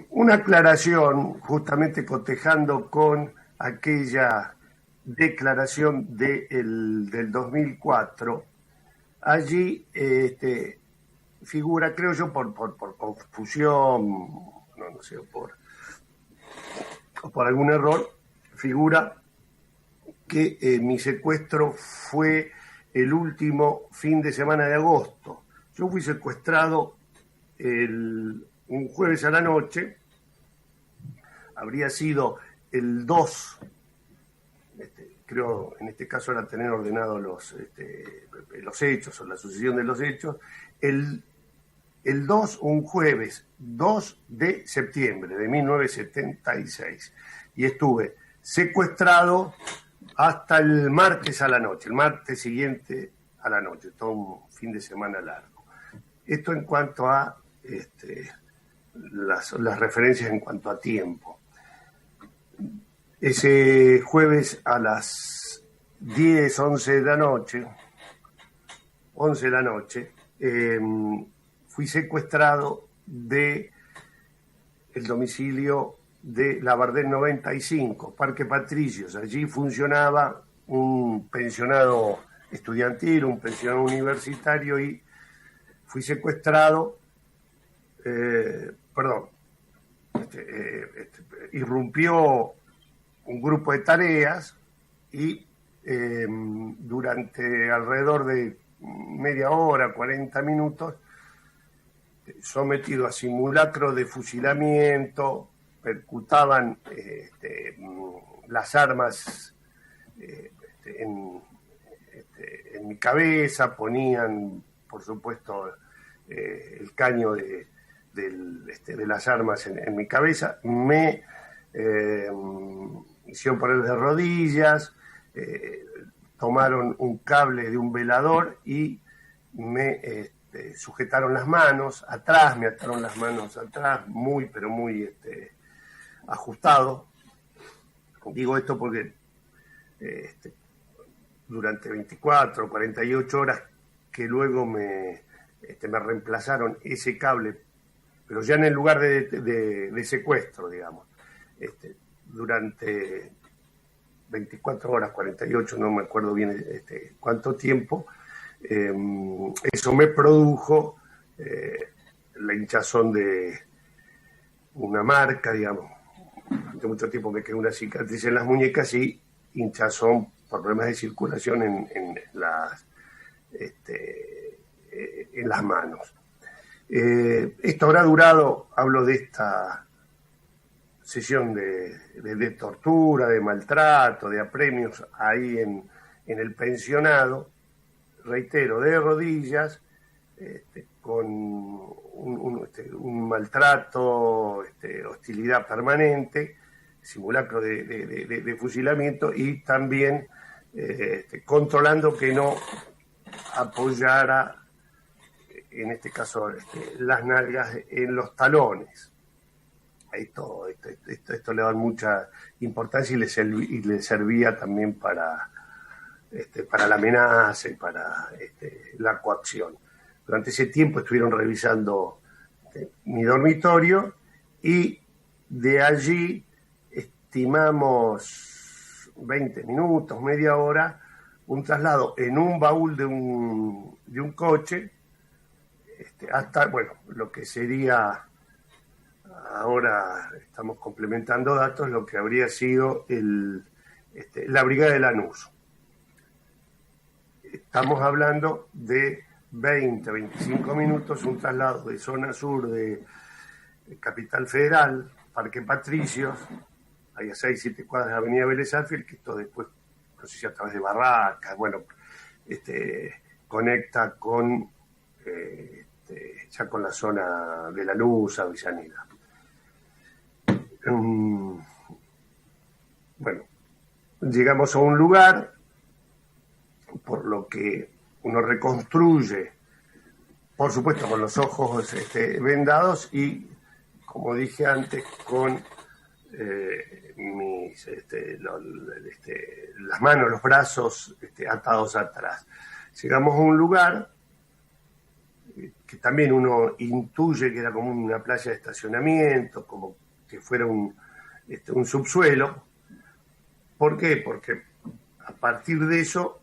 Una aclaración, justamente cotejando con aquella declaración del 2004, allí figura, creo yo, por confusión, no sé, o por algún error, figura que mi secuestro fue el último fin de semana de agosto. Yo fui secuestrado un jueves a la noche, habría sido el 2, creo en este caso era tener ordenados los hechos o la sucesión de los hechos, el 2, un jueves 2 de septiembre de 1976, y estuve secuestrado hasta el martes a la noche, el martes siguiente a la noche, todo un fin de semana largo. Esto en cuanto a las referencias en cuanto a tiempo. Ese jueves a las 10, 11 de la noche, fui secuestrado de el domicilio de Labardén 95, Parque Patricios. Allí funcionaba un pensionado estudiantil, un pensionado universitario, y fui secuestrado, irrumpió un grupo de tareas y durante alrededor de media hora, 40 minutos, sometido a simulacro de fusilamiento, percutaban las armas en mi cabeza, ponían, por supuesto, el caño de las armas en mi cabeza, me hicieron poner de rodillas, tomaron un cable de un velador y me sujetaron las manos atrás, me ataron las manos atrás, muy ajustado. Digo esto porque durante 24 o 48 horas que luego me reemplazaron ese cable, pero ya en el lugar de secuestro, digamos, durante 24 horas, 48, no me acuerdo bien cuánto tiempo, eso me produjo la hinchazón de una marca, digamos. Durante mucho tiempo me quedó una cicatriz en las muñecas y hinchazón por problemas de circulación en las manos. Esto habrá durado, hablo de esta sesión de tortura, de maltrato, de apremios ahí en el pensionado, reitero, de rodillas, con un maltrato, hostilidad permanente, simulacro de fusilamiento, y también controlando que no apoyara, en este caso, las nalgas en los talones. Esto le dan mucha importancia y le servía también para la amenaza y para la coacción. Durante ese tiempo estuvieron revisando mi dormitorio y de allí estimamos 20 minutos, media hora, un traslado en un baúl de un coche hasta, bueno, lo que sería, ahora estamos complementando datos, lo que habría sido la Brigada de Lanús. Estamos hablando de 20, 25 minutos, un traslado de zona sur de Capital Federal, Parque Patricios, hay a 6, 7 cuadras de Avenida Vélez Sarsfield, que esto después, no sé si a través de Barracas, bueno, conecta con ya con la zona de La Luz, Avellaneda. Bueno, llegamos a un lugar, por lo que uno reconstruye, por supuesto con los ojos vendados y, como dije antes, con las manos, los brazos atados atrás. Llegamos a un lugar que también uno intuye que era como una playa de estacionamiento, como que fuera un subsuelo. ¿Por qué? Porque a partir de eso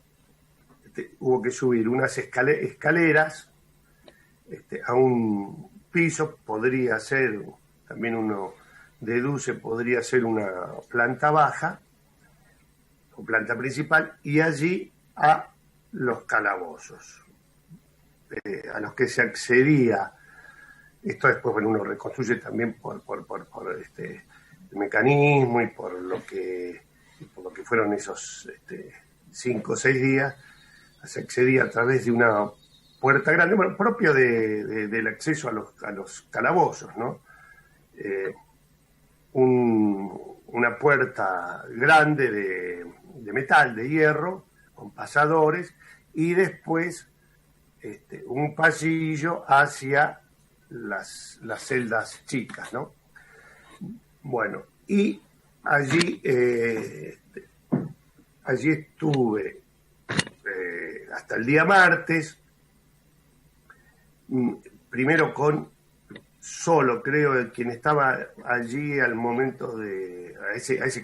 hubo que subir unas escaleras a un piso, podría ser, también uno deduce, podría ser una planta baja o planta principal, y allí a los calabozos, a los que se accedía. Esto después, bueno, uno reconstruye también por el mecanismo y por lo que fueron esos 5 o 6 días. Se accedía a través de una puerta grande, bueno, propio del acceso a los calabozos, ¿no? Una puerta grande de metal, de hierro, con pasadores, y después un pasillo hacia las celdas chicas, ¿no? Bueno, y allí estuve hasta el día martes, primero solo creo quien estaba allí al momento en ese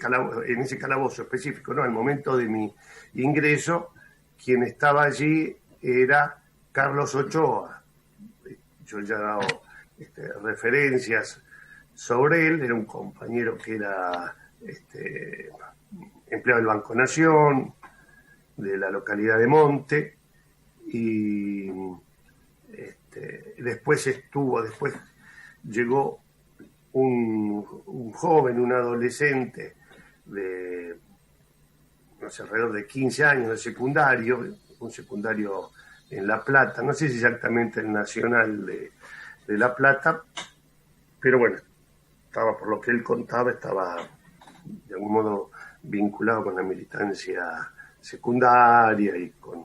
calabozo específico, ¿no? Al momento de mi ingreso, quien estaba allí era Carlos Ochoa. Yo ya he dado referencias sobre él. Era un compañero que era empleado del Banco Nación, de la localidad de Monte, y después llegó un joven, un adolescente de, no sé, alrededor de 15 años, un secundario en La Plata, no sé si exactamente el Nacional de La Plata, pero bueno, por lo que él contaba, estaba de algún modo vinculado con la militancia secundaria y con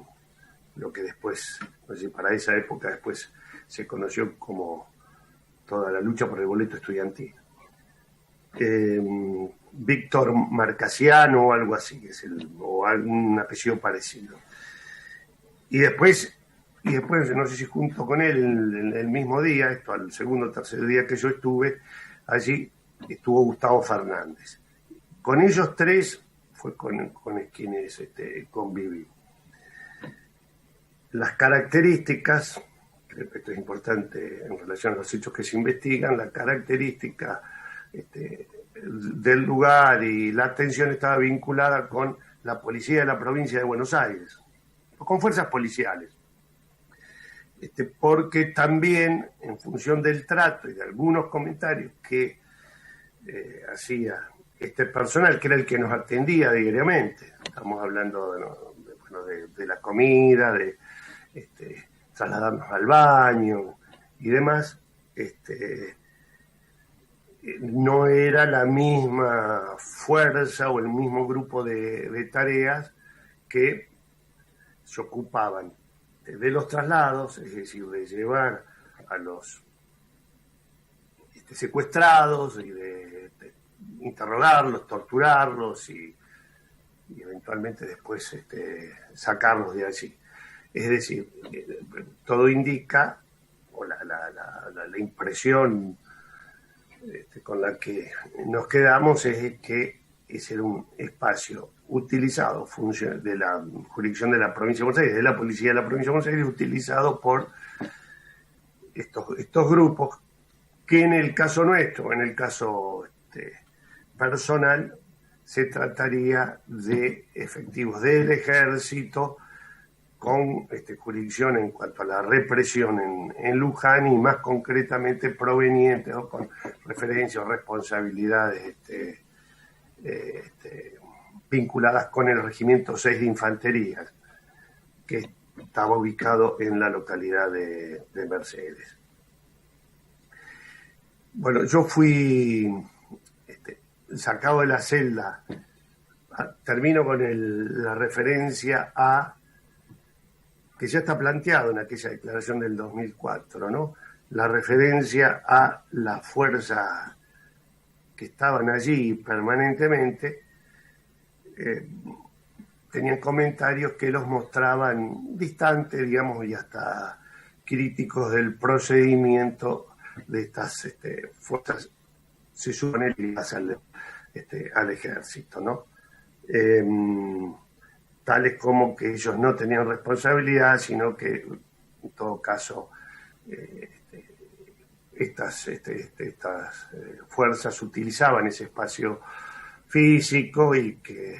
lo que después, no sé, para esa época después se conoció como toda la lucha por el boleto estudiantil. Víctor Marcasiano o algo así, o algún apellido parecido. Y después, no sé si junto con él, el mismo día, al segundo o tercer día que yo estuve, allí estuvo Gustavo Fernández. Con ellos tres fue con quienes conviví. Las características, creo que esto es importante en relación a los hechos que se investigan, la característica del lugar y la atención estaba vinculada con la policía de la provincia de Buenos Aires, con fuerzas policiales. Porque también, en función del trato y de algunos comentarios que hacía este personal, que era el que nos atendía diariamente, estamos hablando de la comida, de trasladarnos al baño y demás, no era la misma fuerza o el mismo grupo de tareas que se ocupaban de los traslados, es decir, de llevar a los secuestrados y de interrogarlos, torturarlos y eventualmente después sacarlos de allí. Es decir, todo indica, o la impresión con la que nos quedamos es que ese era un espacio utilizado de la jurisdicción de la provincia de Buenos Aires, de la policía de la provincia de Buenos Aires, utilizado por estos grupos que en el caso nuestro, en el caso personal, se trataría de efectivos del ejército con jurisdicción en cuanto a la represión en Luján y más concretamente provenientes o con referencia o responsabilidades vinculadas con el Regimiento 6 de Infantería, que estaba ubicado en la localidad de Mercedes. Bueno, yo fui sacado de la celda, termino con la referencia a, que ya está planteado en aquella declaración del 2004, ¿no? La referencia a la fuerza que estaban allí permanentemente, tenían comentarios que los mostraban distantes, digamos, y hasta críticos del procedimiento de estas fuerzas, se supone, ligadas al ejército, ¿no? Tales como que ellos no tenían responsabilidad, sino que en todo caso estas fuerzas utilizaban ese espacio físico y que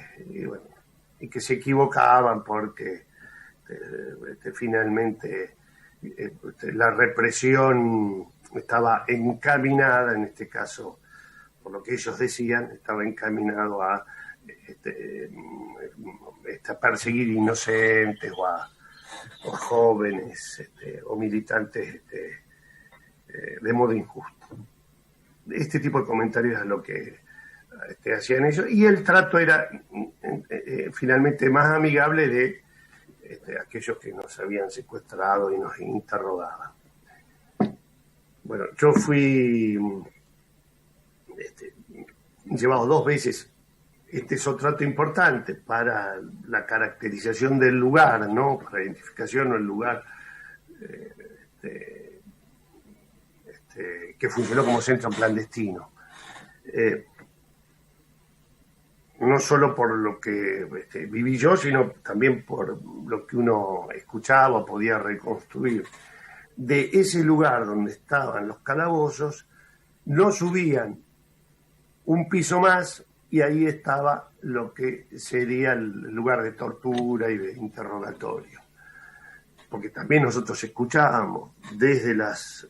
se equivocaban porque finalmente la represión estaba encaminada, en este caso, por lo que ellos decían, estaba encaminado a perseguir inocentes o jóvenes o militantes de modo injusto. Este tipo de comentarios es lo que hacían ellos, y el trato era finalmente más amigable de aquellos que nos habían secuestrado y nos interrogaban. Bueno, yo fui llevado 2 veces. Este es otro dato importante para la caracterización del lugar, ¿no? Para la identificación del lugar que funcionó como centro clandestino. No solo por lo que viví yo, sino también por lo que uno escuchaba o podía reconstruir. De ese lugar donde estaban los calabozos, no subían un piso más y ahí estaba lo que sería el lugar de tortura y de interrogatorio. Porque también nosotros escuchábamos desde los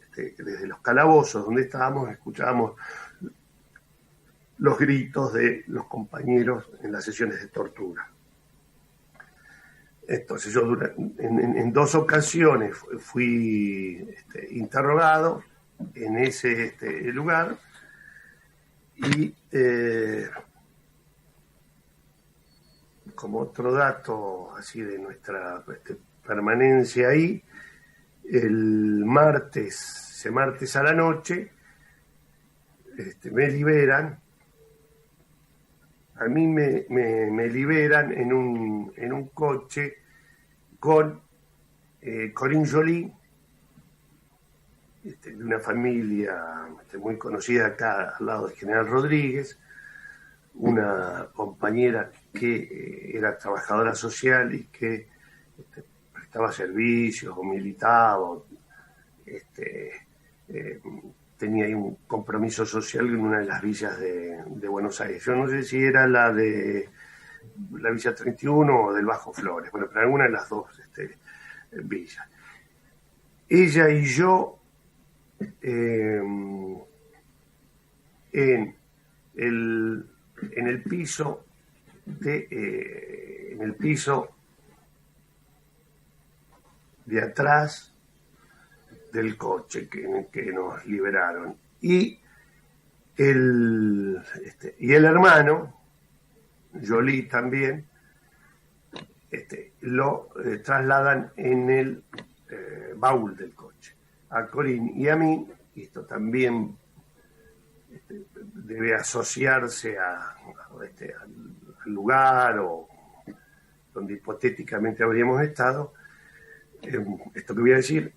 calabozos donde estábamos, escuchábamos los gritos de los compañeros en las sesiones de tortura. Entonces yo en 2 ocasiones fui interrogado en ese lugar y como otro dato así de nuestra permanencia ahí, el martes a la noche me liberan. A mí me liberan en un coche con Corinne Joly, de una familia muy conocida acá al lado de General Rodríguez, una compañera que era trabajadora social y que prestaba servicios o militaba, tenía ahí un compromiso social en una de las villas de Buenos Aires. Yo no sé si era la de la Villa 31 o del Bajo Flores, bueno, pero alguna de las 2 villas. Ella y yo en el piso de atrás del coche que nos liberaron, y el hermano Joly también lo trasladan en el baúl del coche a Corinne y a mí, y esto también debe asociarse al lugar o donde hipotéticamente habríamos estado. Esto que voy a decir,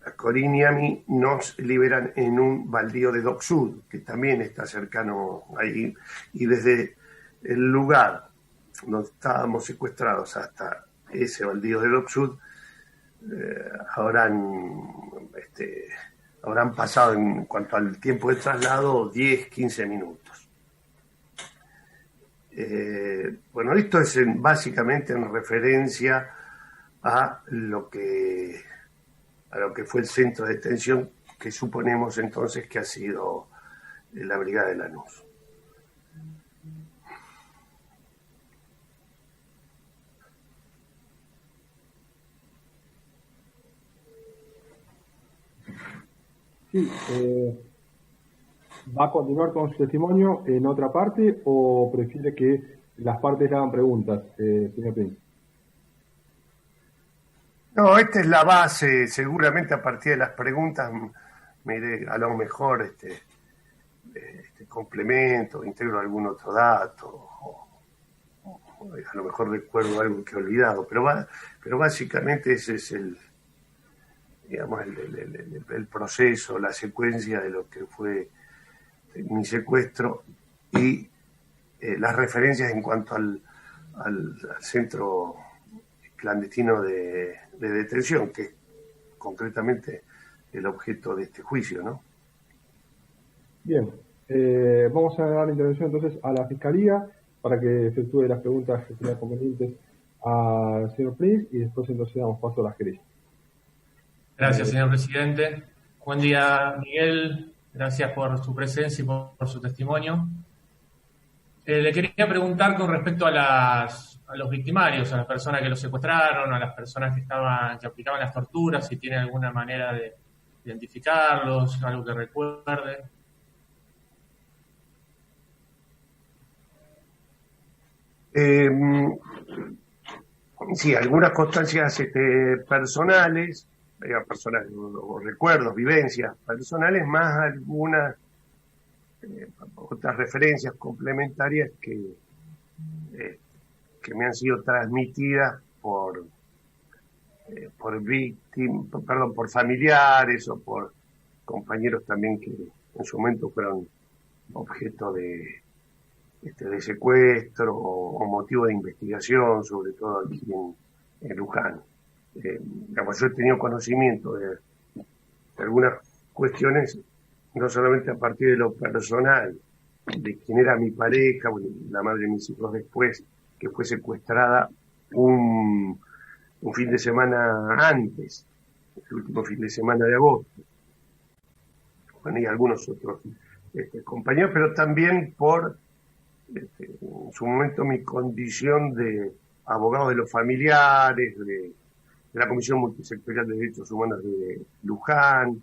a Corinne y a mí nos liberan en un baldío de Dock Sud, que también está cercano ahí, y desde el lugar donde estábamos secuestrados hasta ese baldío de Dock Sud habrán pasado, en cuanto al tiempo de traslado, 10, 15 minutos. Bueno, esto es básicamente en referencia a lo que fue el centro de detención que suponemos entonces que ha sido la Brigada de Lanús. Sí, ¿va a continuar con su testimonio en otra parte o prefiere que las partes le hagan preguntas, señor Prince? No, esta es la base. Seguramente a partir de las preguntas me iré a lo mejor complemento, integro algún otro dato, o a lo mejor recuerdo algo que he olvidado, pero básicamente ese es digamos, el proceso, la secuencia de lo que fue mi secuestro y las referencias en cuanto al centro clandestino de detención, que es concretamente el objeto de este juicio, ¿no? Bien, vamos a dar la intervención entonces a la Fiscalía para que efectúe las preguntas que sean convenientes al señor Prince y después entonces damos paso a las querellas. Gracias, señor presidente. Buen día, Miguel. Gracias por su presencia y por su testimonio. Le quería preguntar con respecto a los victimarios, a las personas que los secuestraron, a las personas que aplicaban las torturas, si tiene alguna manera de identificarlos, algo que recuerde. Sí, algunas constancias personales, o recuerdos, vivencias personales, más algunas otras referencias complementarias que me han sido transmitidas por familiares o por compañeros también que en su momento fueron objeto de secuestro o motivo de investigación, sobre todo aquí en Luján. Digamos, yo he tenido conocimiento de algunas cuestiones, no solamente a partir de lo personal, de quién era mi pareja, la madre de mis hijos después, que fue secuestrada un fin de semana antes, el último fin de semana de agosto. Bueno, y algunos otros compañeros, pero también por en su momento mi condición de abogado de los familiares, de la Comisión Multisectorial de Derechos Humanos de Luján,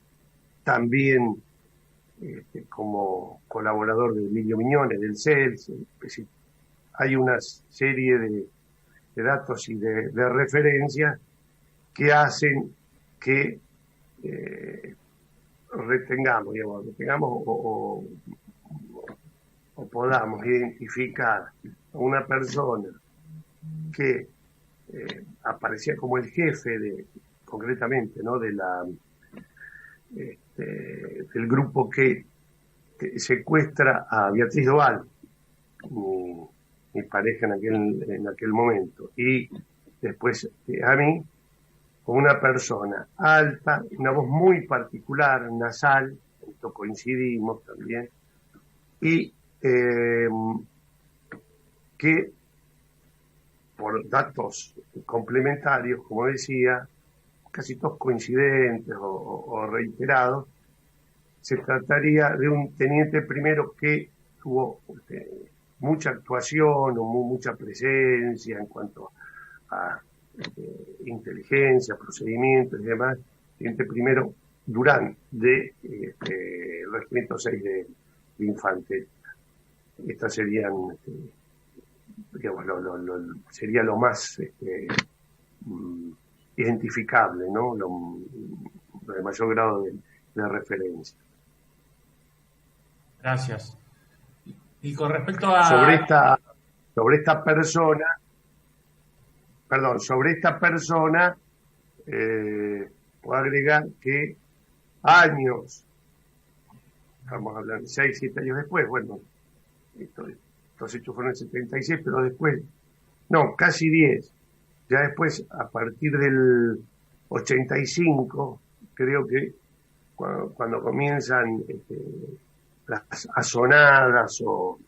también como colaborador de Emilio Miñones, del CELS. Hay una serie de datos y de referencias que hacen que retengamos o podamos identificar a una persona que aparecía como el jefe concretamente, ¿no?, del grupo que secuestra a Beatriz Doval, mi pareja en aquel momento, y después a mí, como una persona alta, una voz muy particular, nasal, esto coincidimos también, y que por datos complementarios, como decía, casi todos coincidentes o reiterados, se trataría de un teniente primero que tuvo mucha actuación o mucha presencia en cuanto a inteligencia, procedimientos y demás. Teniente primero Durán, del Regimiento 6 de Infantería. Estas serían, digamos, sería lo más identificable, ¿no? Lo de mayor grado de referencia. Gracias. Y con respecto a... Sobre esta persona, puedo agregar que años, estamos hablando 6, 7 años después, bueno, estos hechos fueron en el 76, pero después, no, casi 10, ya después, a partir del 85, creo que cuando comienzan las azonadas o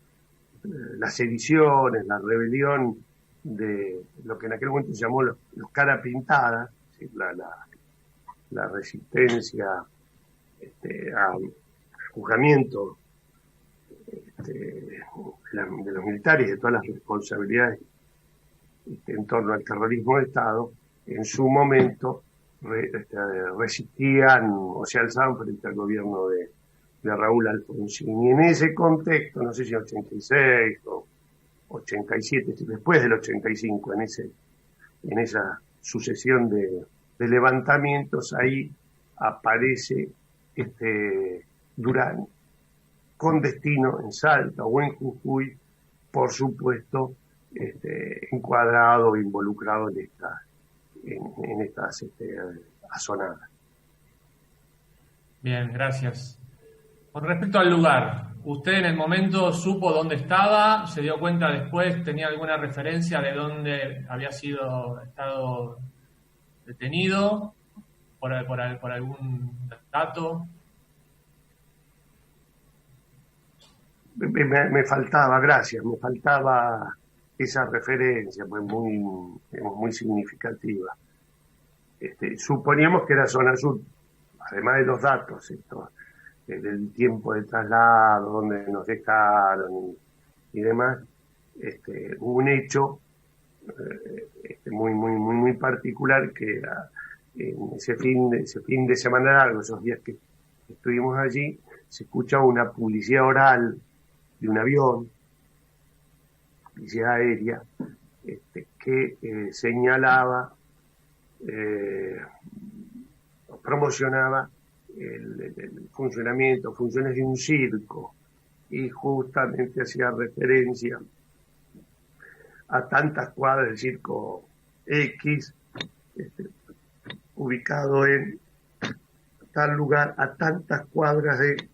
las sediciones, la rebelión de lo que en aquel momento se llamó los cara pintada, ¿sí?, la resistencia al juzgamiento de los militares, de todas las responsabilidades en torno al terrorismo de Estado, en su momento resistían o se alzaban frente al gobierno de Raúl Alfonsín. Y en ese contexto, no sé si 86 o 87, después del 85, en esa sucesión de levantamientos, ahí aparece Durán, con destino en Salta o en Jujuy, por supuesto, encuadrado, involucrado en estas azonadas. Bien, gracias. Con respecto al lugar, ¿usted en el momento supo dónde estaba? ¿Se dio cuenta después? ¿Tenía alguna referencia de dónde había estado detenido por algún dato? Me faltaba, gracias, me faltaba esa referencia, pues muy significativa. Suponíamos que era zona sur, además de los datos, del tiempo de traslado, donde nos dejaron y demás, hubo un hecho muy particular que era en ese fin de semana largo, esos días que estuvimos allí, se escucha una publicidad oral de un avión, publicidad aérea, que señalaba, promocionaba el funcionamiento, funciones de un circo, y justamente hacía referencia a tantas cuadras del circo X, ubicado en tal lugar, a tantas cuadras de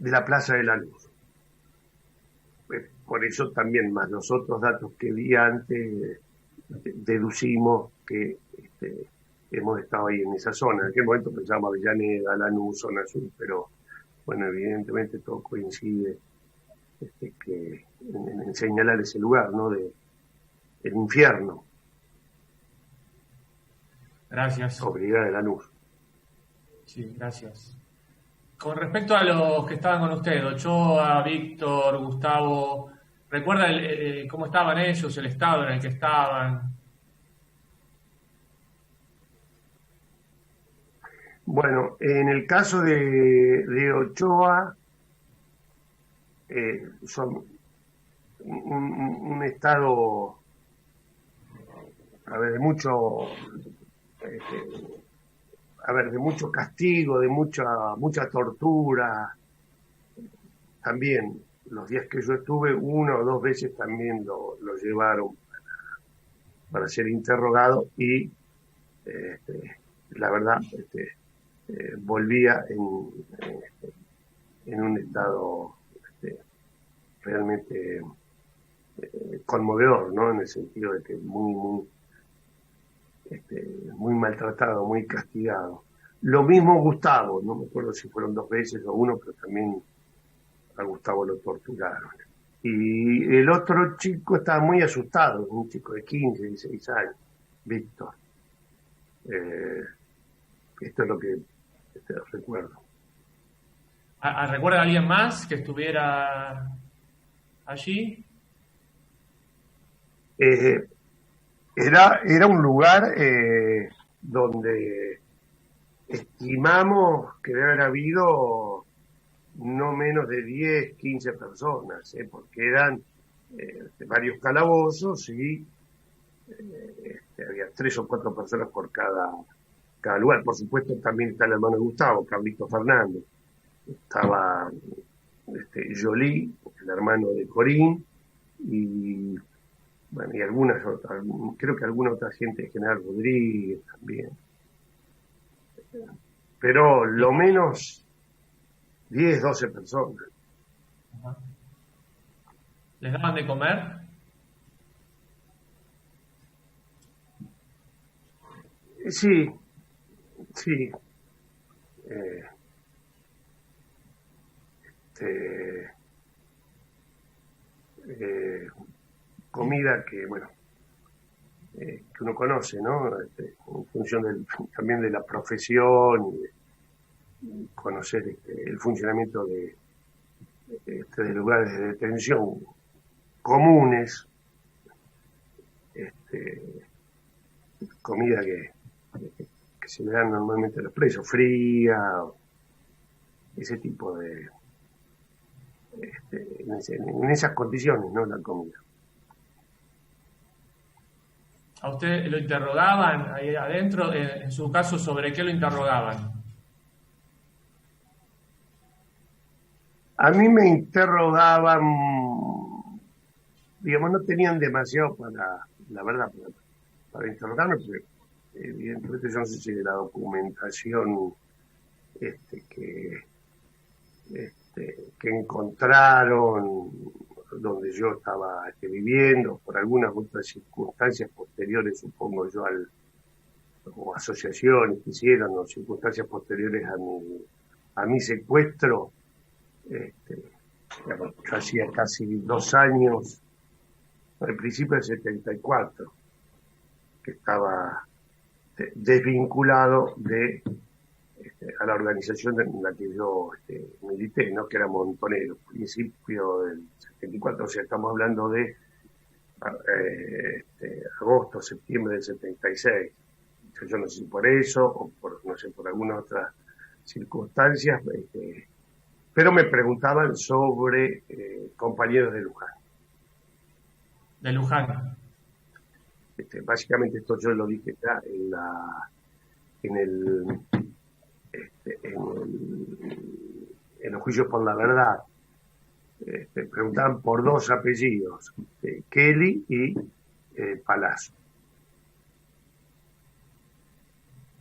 la Plaza de la Luz. Por eso también, más los otros datos que vi antes, deducimos que hemos estado ahí en esa zona. En aquel momento pensábamos Avellaneda, Lanús, zona sur, pero bueno, evidentemente todo coincide que en señalar ese lugar, ¿no? El infierno. Gracias. Comunidad de Lanús. Sí, gracias. Con respecto a los que estaban con usted, Ochoa, Víctor, Gustavo, ¿recuerda cómo estaban ellos, el estado en el que estaban? Bueno, en el caso de Ochoa, son un estado, de mucho castigo, de mucha tortura. También los días que yo estuve, 1 o 2 veces también lo llevaron para ser interrogado y la verdad volvía en un estado realmente conmovedor, ¿no? En el sentido de que muy maltratado, muy castigado. Lo mismo Gustavo, no me acuerdo si fueron 2 veces o 1, pero también a Gustavo lo torturaron. Y el otro chico estaba muy asustado, un chico de 15, 16 años, Víctor. Esto es lo que recuerdo. ¿Recuerda a alguien más que estuviera allí? Era un lugar donde estimamos que debe haber habido no menos de 10, 15 personas, porque eran varios calabozos y había 3 o 4 personas por cada lugar. Por supuesto también está el hermano de Gustavo, Carlito Fernández. Estaba Jolie, el hermano de Corín, y bueno, y algunas otras, creo que alguna otra gente, General Rodríguez también. Pero lo menos 10, 12 personas. Ajá. ¿Les daban de comer? Sí. Comida que, bueno, que uno conoce, ¿no? En función también de la profesión y conocer el funcionamiento de lugares de detención comunes, comida que se le dan normalmente a los presos, fría, ese tipo de en esas condiciones, ¿no? La comida. ¿A usted lo interrogaban ahí adentro? En su caso, ¿sobre qué lo interrogaban? A mí me interrogaban, digamos, no tenían demasiado la verdad, para interrogarme, porque evidentemente yo no sé si de la documentación que encontraron donde yo estaba viviendo, por algunas otras circunstancias posteriores, supongo yo, o asociaciones que hicieron, o circunstancias posteriores a mi secuestro. Yo hacía casi 2 años, al principio del 74, que estaba desvinculado a la organización en la que yo milité, ¿no? Que era Montoneros, principio del 74, o sea, estamos hablando de agosto, septiembre del 76. Yo no sé si por eso, o por, no sé, por algunas otras circunstancias, pero me preguntaban sobre compañeros de Luján. De Luján. Básicamente esto yo lo dije ya en los juicios por la verdad. Preguntaban por 2 apellidos, Kelly y Palazzo.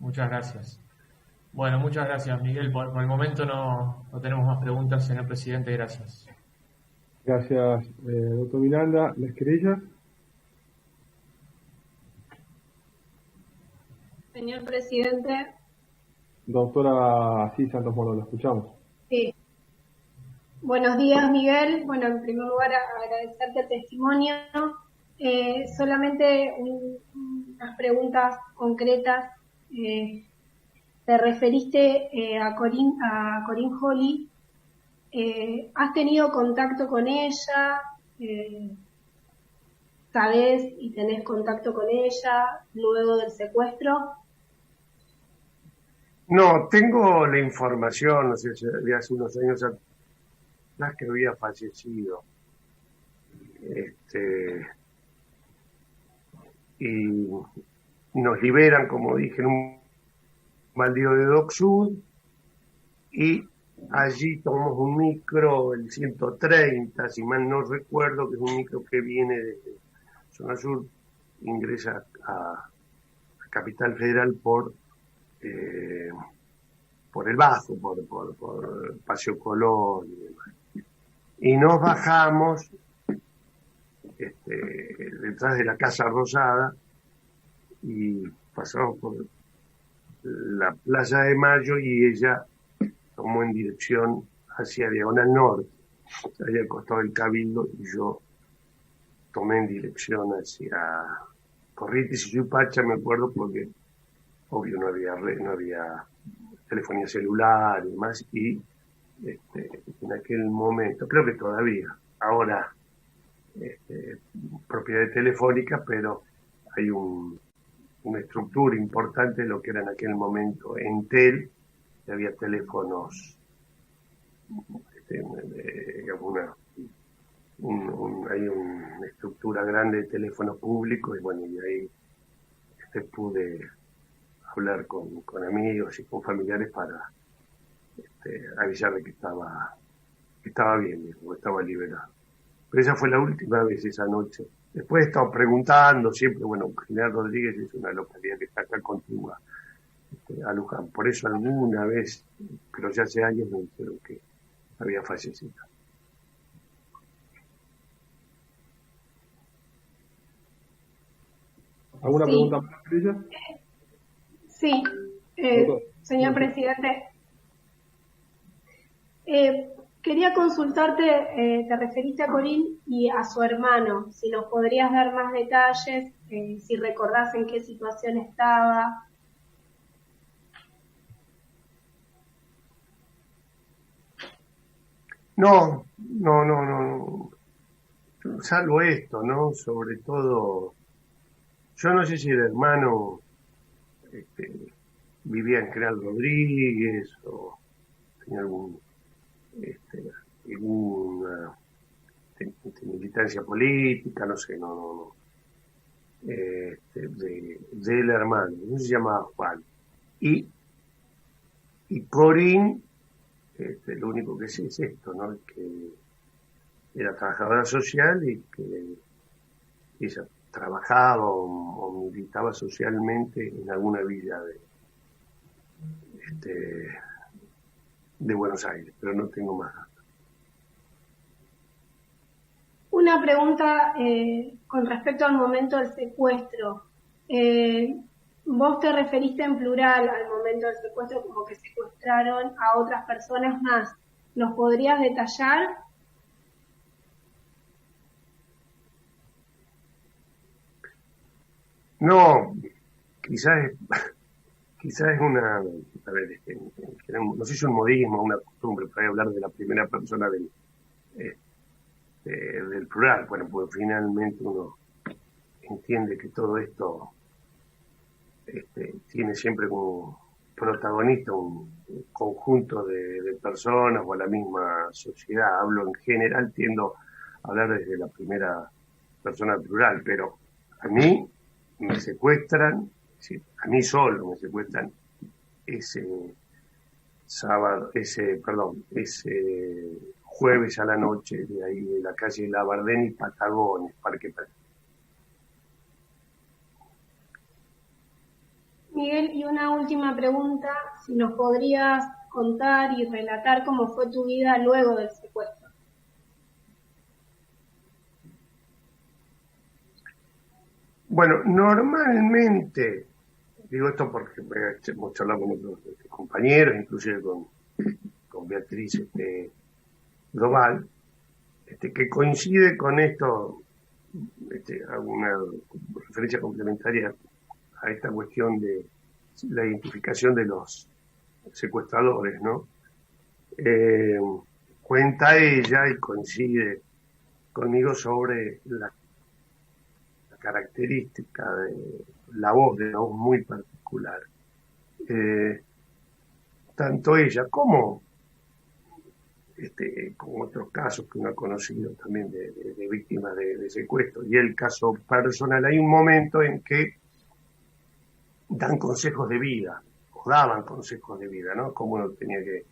Muchas gracias. Bueno, muchas gracias, Miguel. Por el momento no tenemos más preguntas, señor presidente. Gracias. Gracias, doctor Miranda. ¿Las querellas? Señor presidente. Doctora Santos Moro, la escuchamos. Sí. Buenos días, Miguel. Bueno, en primer lugar, agradecerte el testimonio. Solamente unas preguntas concretas. Te referiste a Corinne Holly. ¿Has tenido contacto con ella? ¿Sabés y tenés contacto con ella luego del secuestro? No, tengo la información, no sé, de hace unos años atrás que había fallecido. Y nos liberan, como dije, en un baldío de Dock Sud, y allí tomamos un micro, el 130, si mal no recuerdo, que es un micro que viene desde Zona Sur, ingresa a Capital Federal por el Bajo, por Paseo Colón y demás. Y nos bajamos detrás de la Casa Rosada y pasamos por la Plaza de Mayo, y ella tomó en dirección hacia Diagonal Norte, allá al costado del Cabildo, y yo tomé en dirección hacia Corrientes y Suipacha, me acuerdo, porque obvio no había red, no había telefonía celular y demás, y en aquel momento, creo que todavía, ahora propiedad de Telefónica, pero hay una estructura importante de lo que era en aquel momento Entel, y había teléfonos, hay una estructura grande de teléfonos públicos, y bueno, y ahí pude hablar con amigos y con familiares para avisarle que estaba bien, que estaba liberado. Pero esa fue la última vez, esa noche. Después he estado preguntando siempre, bueno, General Rodríguez es una localidad que está acá contigua a Luján. Por eso alguna vez, pero ya hace años, me dijeron que había fallecido. ¿Alguna pregunta para ella? Sí, señor presidente. Quería consultarte, te referiste a Corín y a su hermano, si nos podrías dar más detalles, si recordás en qué situación estaba. No. Salvo esto, ¿no? Sobre todo, yo no sé si el hermano vivía en General Rodríguez o tenía alguna militancia política, no sé, no. Del hermano, no se llamaba Juan. Y Corín, lo único que sé es esto, ¿no? Que era trabajadora social y que ella trabajaba o militaba socialmente en alguna villa de Buenos Aires, pero no tengo más datos. Una pregunta con respecto al momento del secuestro. Vos te referiste en plural al momento del secuestro como que secuestraron a otras personas más. ¿Nos podrías detallar? No, quizás es una, a ver, no sé si es un modismo, una costumbre, para hablar de la primera persona del plural. Bueno, pues finalmente uno entiende que todo esto tiene siempre como protagonista un conjunto de personas o la misma sociedad. Hablo en general, tiendo a hablar desde la primera persona plural, pero a mí me secuestran, a mí solo me secuestran ese jueves a la noche de ahí de la calle Labardén y Patagones, Parque Patricio. Miguel, y una última pregunta, si nos podrías contar y relatar cómo fue tu vida luego del secuestro. Bueno, normalmente, digo esto porque hemos charlado con otros compañeros, inclusive con Beatriz Global, que coincide con esto, alguna referencia complementaria a esta cuestión de la identificación de los secuestradores, ¿no? Cuenta ella y coincide conmigo sobre la característica de la voz muy particular. Tanto ella como otros casos que uno ha conocido también de víctimas de secuestro, y el caso personal, hay un momento en que dan consejos de vida, o daban consejos de vida, ¿no? Cómo uno tenía que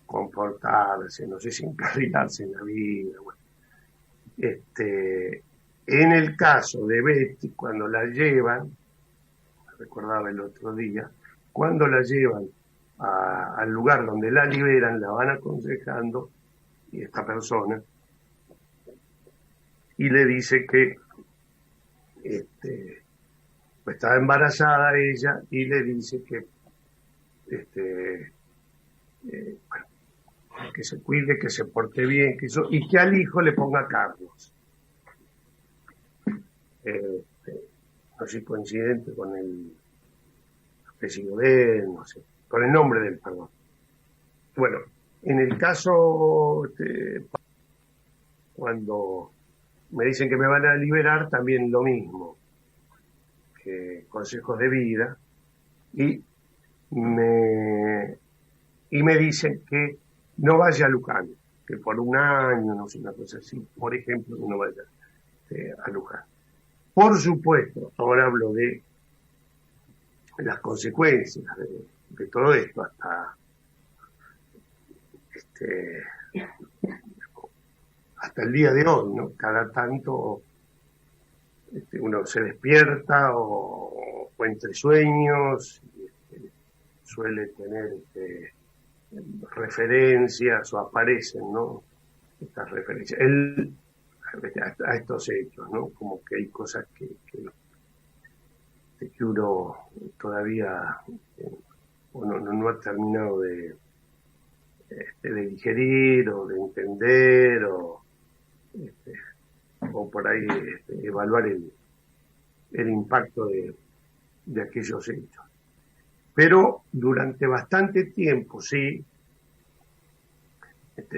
comportarse, no sé si encarrilarse en la vida. Bueno. En el caso de Betty, cuando la llevan, recordaba el otro día, cuando la llevan al lugar donde la liberan, la van aconsejando, y esta persona, y le dice que pues estaba embarazada ella, y le dice que bueno, que se cuide, que se porte bien, y que al hijo le ponga Carlos. No sé si coincidente con el apellido de él, no sé, con el nombre del perdón. Bueno, en el caso, cuando me dicen que me van a liberar, también lo mismo, que consejos de vida, y me dicen que no vaya a Luján, que por un año, no sé, una cosa así, por ejemplo, no vaya a Luján. Por supuesto, ahora hablo de las consecuencias de todo esto, hasta el día de hoy, ¿no? Cada tanto uno se despierta o entre sueños, suele tener referencias o aparecen, ¿no? Estas referencias a estos hechos, ¿no? Como que hay cosas que uno todavía no ha terminado de digerir o de entender o por ahí evaluar el impacto de aquellos hechos. Pero durante bastante tiempo, sí,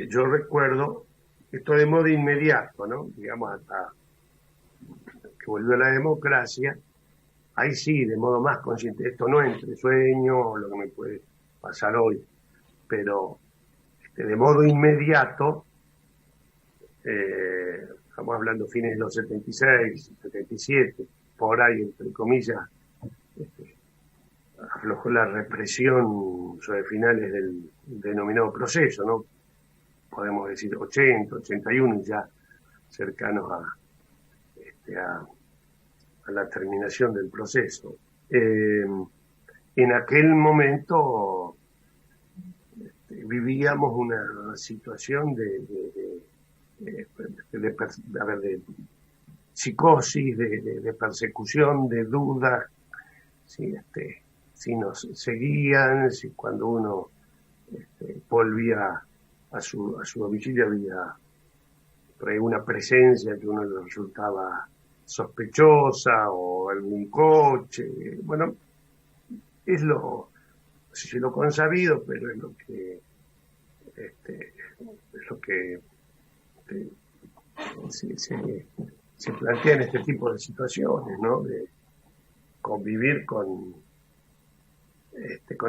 yo recuerdo esto de modo inmediato, ¿no? Digamos, hasta que volvió la democracia, ahí sí, de modo más consciente, esto no es entre sueños o lo que me puede pasar hoy, pero de modo inmediato, estamos hablando fines de los 76, 77, por ahí, entre comillas, aflojó la represión sobre finales del denominado proceso, ¿no? Podemos decir 80, 81, ya cercanos la terminación del proceso. En aquel momento vivíamos una situación de psicosis, de persecución, de dudas, si nos seguían, si cuando uno volvía a su domicilio había una presencia que a uno le resultaba sospechosa, o algún coche. Bueno, es no sé si lo consabido, pero es lo que se plantea en este tipo de situaciones, ¿no? De convivir con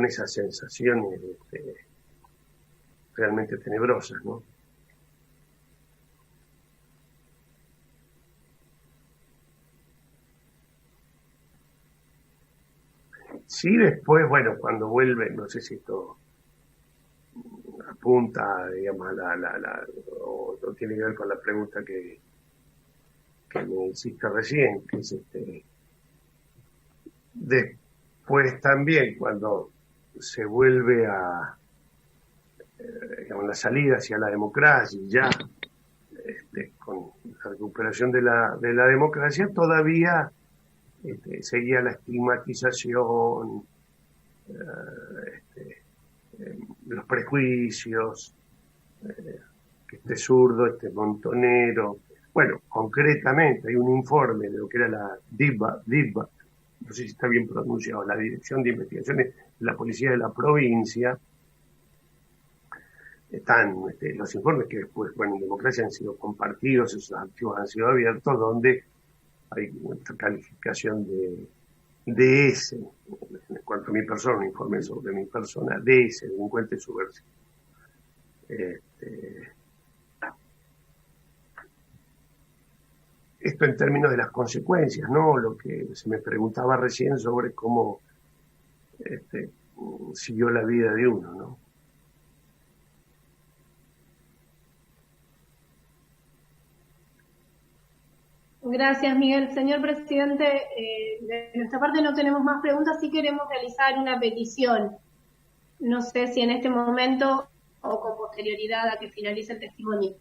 esas sensaciones realmente tenebrosas, ¿no? Sí, después, bueno, cuando vuelve, no sé si esto apunta, digamos, o tiene que ver con la pregunta que me hiciste recién, que es después también cuando se vuelve a digamos, la salida hacia la democracia, ya con la recuperación de la democracia, todavía seguía la estigmatización, los prejuicios, que zurdo, montonero. Bueno, concretamente hay un informe de lo que era la DIVA, no sé si está bien pronunciado, la Dirección de Investigaciones de la Policía de la Provincia. Están los informes que después, bueno, en democracia han sido compartidos, esos archivos han sido abiertos, donde hay una calificación de ese, en cuanto a mi persona, un informe sobre mi persona, de ese delincuente subversivo. Esto en términos de las consecuencias, ¿no? Lo que se me preguntaba recién sobre cómo siguió la vida de uno, ¿no? Gracias, Miguel. Señor presidente, de nuestra parte no tenemos más preguntas, sí queremos realizar una petición. No sé si en este momento o con posterioridad a que finalice el testimonio.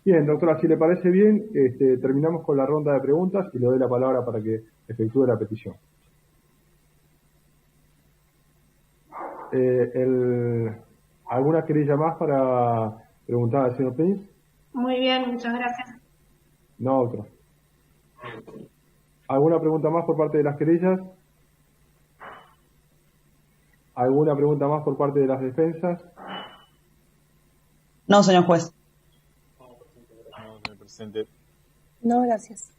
Bien, doctora, si le parece bien, terminamos con la ronda de preguntas y le doy la palabra para que efectúe la petición. ¿Alguna querella más para preguntar al señor Prince? Muy bien, muchas gracias. No, doctora. ¿Alguna pregunta más por parte de las querellas? ¿Alguna pregunta más por parte de las defensas? No, señor juez. No, gracias.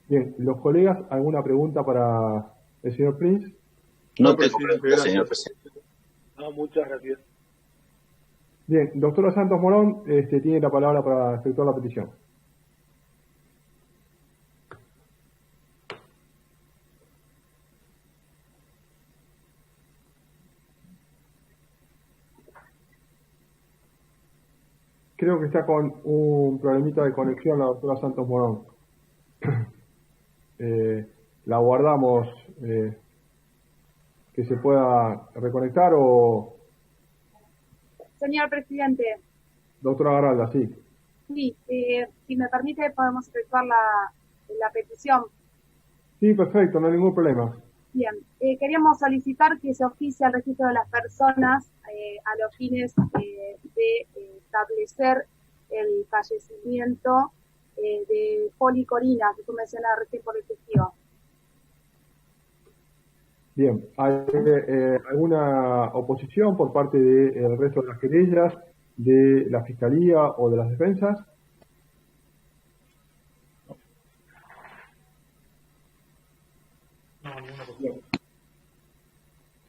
Bien, los colegas, ¿alguna pregunta para el señor Prince? No tengo preguntas, señor presidente. No, muchas gracias. Bien, doctora Santos Morón tiene la palabra para efectuar la petición. Creo que está con un problemita de conexión la doctora Santos Morón. La guardamos, que se pueda reconectar o... Señor presidente. Doctora Garralda, sí. Sí, si me permite podemos efectuar la petición. Sí, perfecto, no hay ningún problema. Bien, queríamos solicitar que se oficie el registro de las personas a los fines de establecer el fallecimiento de Poli Corina, que tú mencionabas recién por el testigo. Bien, ¿hay alguna oposición por parte del resto de las querellas, de la Fiscalía o de las defensas? No, ninguna oposición.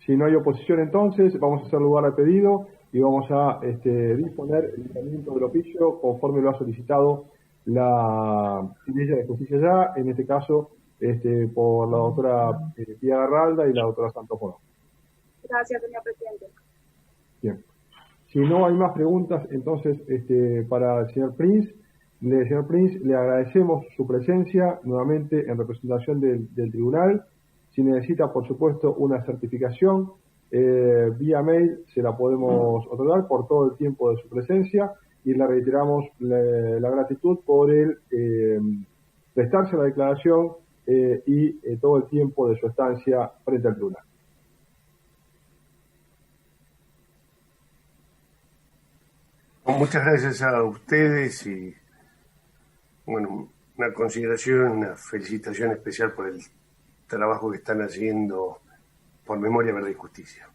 Si no hay oposición, entonces vamos a hacer lugar al pedido y vamos a disponer el tratamiento del oficio conforme lo ha solicitado la Querella de Justicia Ya, en este caso por la doctora Pía Garralda y la doctora Santos Morón. Gracias, señor presidente. Bien. Si no hay más preguntas, entonces para el señor Prince Señor Prince, le agradecemos su presencia nuevamente en representación del tribunal. Si necesita, por supuesto, una certificación, vía mail se la podemos otorgar por todo el tiempo de su presencia y le reiteramos la gratitud por el prestarse a la declaración y todo el tiempo de su estancia frente al tribunal. Muchas gracias a ustedes y, bueno, una consideración, una felicitación especial por el trabajo que están haciendo por Memoria, Verdad y Justicia.